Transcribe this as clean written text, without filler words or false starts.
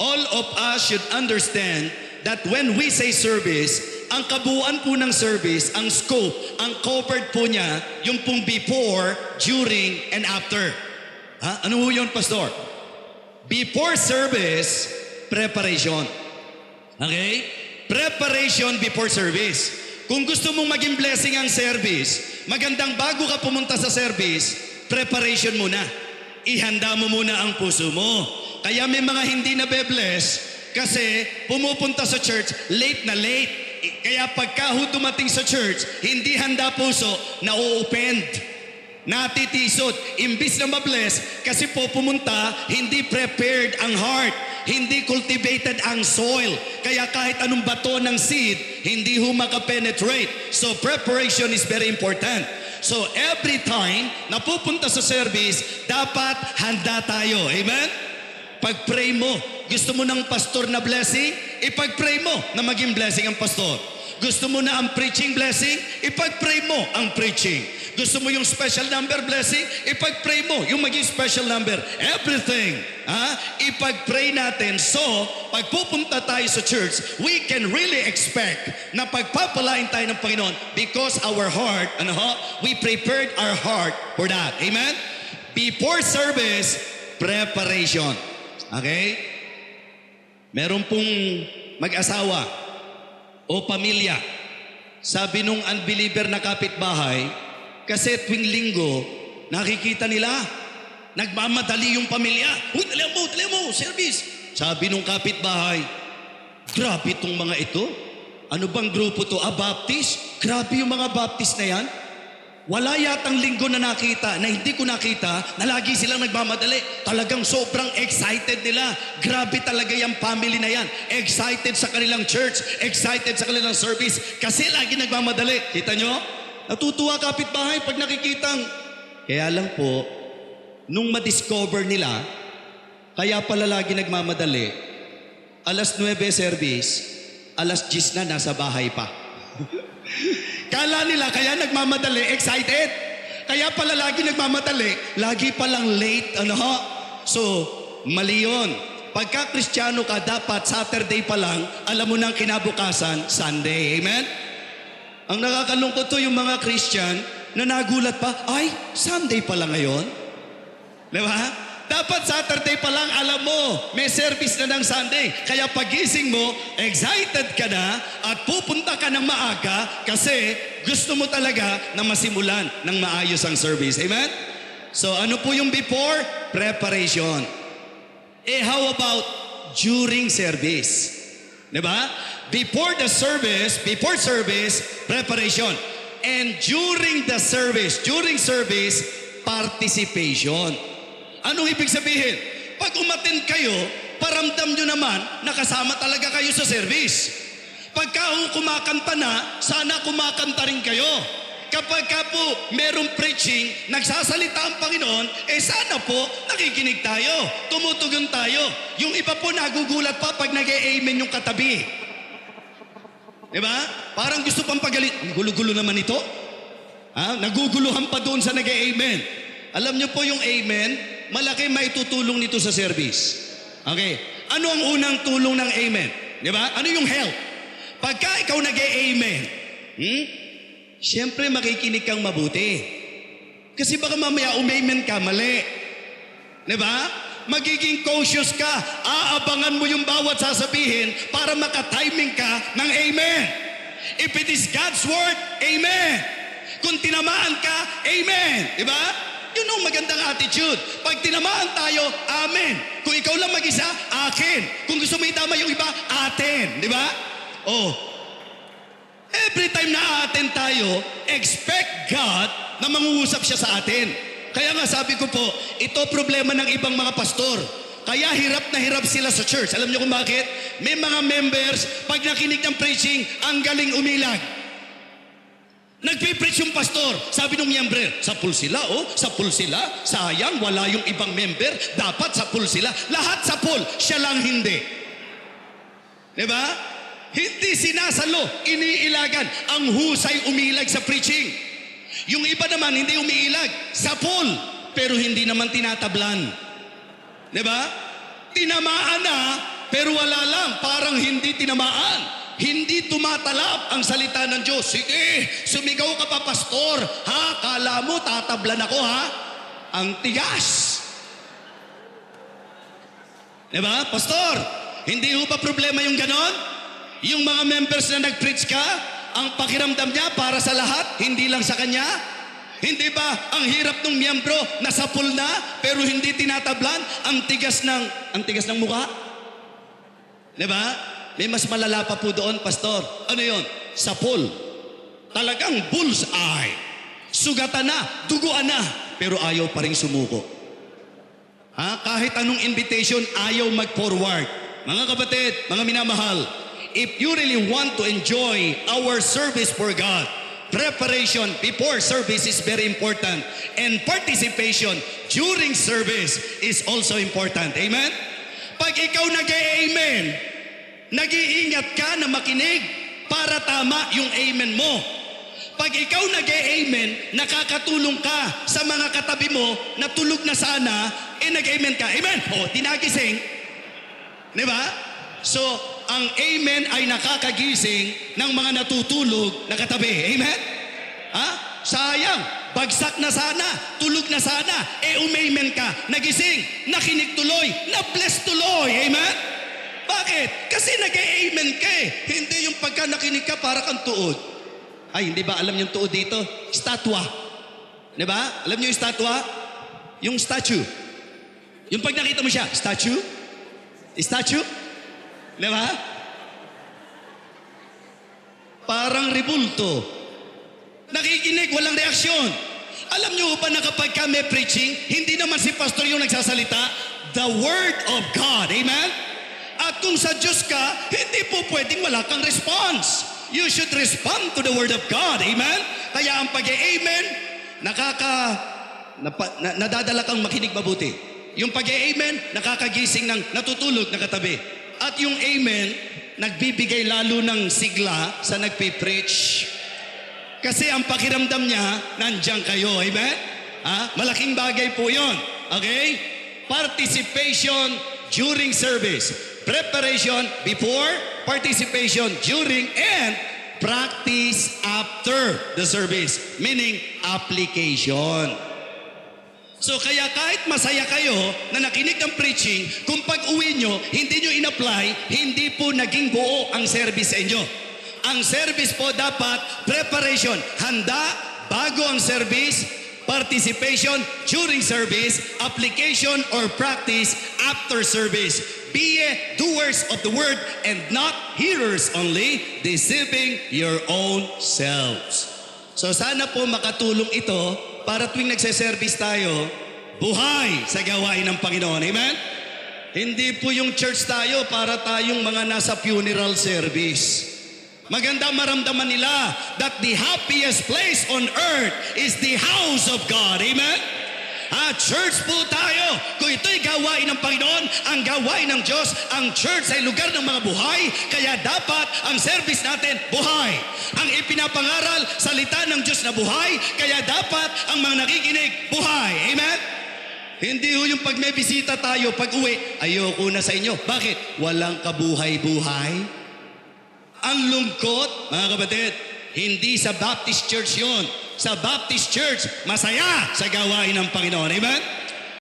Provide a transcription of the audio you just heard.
all of us should understand that when we say service, ang kabuuan po ng service, ang scope, ang covered po niya, yung pong before, during, and after. Ha? Ano po yun, Pastor? Before service, preparation. Okay? Preparation before service. Kung gusto mong maging blessing ang service, magandang bago ka pumunta sa service, preparation muna. Ihanda mo muna ang puso mo. Kaya may mga hindi na be-bless kasi pumupunta sa church, late na late. Kaya pagka dumating sa church, hindi handa puso, na-opened, natitisod. Imbis na ma-bless, kasi po pumunta, hindi prepared ang heart, hindi cultivated ang soil. Kaya kahit anong bato ng seed, hindi ho makapenetrate. So preparation is very important. So every time na pupunta sa service, dapat handa tayo. Amen? Pag-pray mo, gusto mo ng pastor na blessing, ipag-pray mo na maging blessing ang pastor. Gusto mo na ang preaching blessing, ipag-pray mo ang preaching. Gusto mo yung special number blessing, ipag-pray mo yung maging special number. Everything, ipag-pray natin. So, pag pupunta tayo sa church, we can really expect na pagpapalain tayo ng Panginoon because our heart, we prepared our heart for that. Amen? Before service, preparation. Okay? Meron pong mag-asawa o pamilya. Sabi nung unbeliever na kapitbahay, kasi tuwing linggo, nakikita nila, nagmamadali yung pamilya. Uy, dali mo, service. Sabi nung kapitbahay, grabe itong mga ito. Ano bang grupo to? Baptist? Grabe yung mga Baptist na yan. Wala yatang linggo na nakita, na hindi ko nakita, na lagi silang nagmamadali. Talagang sobrang excited nila. Grabe talaga yung family na yan. Excited sa kanilang church, excited sa kanilang service, kasi lagi nagmamadali. Kita nyo? Natutuwa kapitbahay pag nakikitang. Kaya lang po, nung madiscover nila, kaya pala lagi nagmamadali, alas 9 service, alas 10 na nasa bahay pa. Kala nila kaya nagmamadali, excited. Kaya pala lagi nagmamadali, lagi palang late, So, mali yun. Pagka Kristiyano ka, dapat Saturday pa lang, alam mo nang kinabukasan, Sunday. Amen? Ang nakakalungkot to yung mga Christian na nagulat pa, ay, Sunday pala ngayon. Diba? Dapat Saturday pa lang, alam mo, may service na ng Sunday. Kaya pagising mo, excited ka na at pupunta ka ng maaga kasi gusto mo talaga na masimulan ng maayos ang service. Amen? So ano po yung before? Preparation. How about during service? Diba? Before service, preparation. And during service, participation. Anong ibig sabihin? Pag umattend kayo, paramdam nyo naman na kasama talaga kayo sa service. Pagka kumakanta na, sana kumakanta rin kayo. Kapag po merong preaching, nagsasalita ang Panginoon, sana po nakikinig tayo, tumutugon tayo. Yung iba po nagugulat pa pag nag-e-amen yung katabi. Diba? Parang gusto pang pagalit. Gulo-gulo naman ito. Naguguluhan pa doon sa nag-e-amen. Alam nyo po yung amen, malaki maitutulong nito sa service. Okay? Ano ang unang tulong ng amen? Di ba? Ano yung help? Pagka ikaw nag-e-amen, siyempre makikinig kang mabuti. Kasi baka mamaya umamen ka, mali. Di ba? Magiging cautious ka. Aabangan mo yung bawat sasabihin para makatiming ka ng amen. If it is God's word, amen. Kung tinamaan ka, amen. Di ba? Yun ang magandang attitude. Pag tinamaan tayo, amen. Kung ikaw lang mag-isa, akin. Kung gusto mo itama yung iba, atin. Di ba? Every time na atin tayo, expect God na mangungusap siya sa atin. Kaya nga sabi ko po, ito problema ng ibang mga pastor. Kaya hirap na hirap sila sa church. Alam niyo kung bakit? May mga members, pag nakinig ng preaching, ang galing umilag. Nagpipreach yung pastor. Sabi nung member, sa pool sila, sa pool sila. Sayang, wala yung ibang member. Dapat sa pool sila. Lahat sa pool, siya lang hindi. Diba? Hindi sinasalo, iniilagan. Ang husay umilag sa preaching. Yung iba naman, hindi umiilag sa pool, pero hindi naman tinatablan. Diba? Tinamaan na, pero ang hindi tinamaan. Hindi tumatalab ang salita ng Diyos. Sige, sumigaw ka pa, pastor. Ha? Kala mo, tatablan ako, ha? Ang tigas. Diba, pastor? Hindi ho ba problema yung ganon? Yung mga members na nag-preach ka, ang pakiramdam niya para sa lahat, hindi lang sa kanya? Hindi ba ang hirap ng miyembro nasa pool na pero hindi tinatablan? Ang tigas ng mukha? Diba? May mas malala pa po doon, pastor. Ano yon? Sa pool. Talagang bullseye. Sugatan na, duguan na, pero ayaw pa rin sumuko. Ha? Kahit anong invitation, ayaw mag-forward. Mga kapatid, mga minamahal, if you really want to enjoy our service for God, preparation before service is very important. And participation during service is also important. Amen? Pag ikaw nag-amen, nag-iingat ka na makinig para tama yung amen mo. Pag ikaw nag-amen, nakakatulong ka sa mga katabi mo na tulog na sana, nag-amen ka. Amen? O, tinagising. Di ba? So, ang amen ay nakakagising ng mga natutulog na katabi. Amen? Ha? Sayang. Bagsak na sana, tulog na sana, umamen ka, nagising, nakinig tuloy, na-bless tuloy. Amen? Bakit? Kasi nag-amen ka eh. Hindi yung pagka nakinig ka para kang tuod. Ay, hindi ba alam yung tuod dito? Statwa. Di ba? Alam niyo yung statwa? Yung statue. Yung pag nakita mo siya, statue? Statue? Di ba? Parang rebulto. Nakikinig, walang reaksyon. Alam niyo ba na kapag ka may preaching, hindi naman si pastor yung nagsasalita, the word of God. Amen? At kung sa Diyos ka, hindi po pwedeng wala kang response. You should respond to the Word of God. Amen? Kaya ang pag-amen, nadadala kang makinig mabuti. Yung pag-amen, nakakagising ng natutulog na katabi. At yung amen, nagbibigay lalo ng sigla sa nagpipreach. Kasi ang pakiramdam niya, nandiyan kayo. Amen? Malaking bagay po yun. Okay? Participation during service. Preparation before, participation during, and practice after the service. Meaning, application. So kaya kahit masaya kayo na nakinig ng preaching, kung pag-uwi nyo, hindi nyo in-apply, hindi po naging buo ang service sa inyo. Ang service po dapat preparation, handa bago ang service, participation during service, application or practice after service. Be doers of the word and not hearers only, deceiving your own selves. So sana po makatulong ito para tuwing nagse-service tayo, buhay sa gawain ng Panginoon. Amen? Hindi po yung church tayo para tayong mga nasa funeral service. Maganda maramdaman nila that the happiest place on earth is the house of God. Amen? Church po tayo. Kung ito'y gawain ng Panginoon, ang gawain ng Diyos, ang church ay lugar ng mga buhay, kaya dapat ang service natin buhay. Ang ipinapangaral, salita ng Diyos na buhay, kaya dapat ang mga nakikinig buhay. Amen? Hindi ho yung pag may bisita tayo, pag uwi, ayoko na sa inyo. Bakit? Walang kabuhay-buhay. Ang lungkot, mga kapatid, hindi sa Baptist Church yon. Sa Baptist Church, masaya sa gawain ng Panginoon. Amen?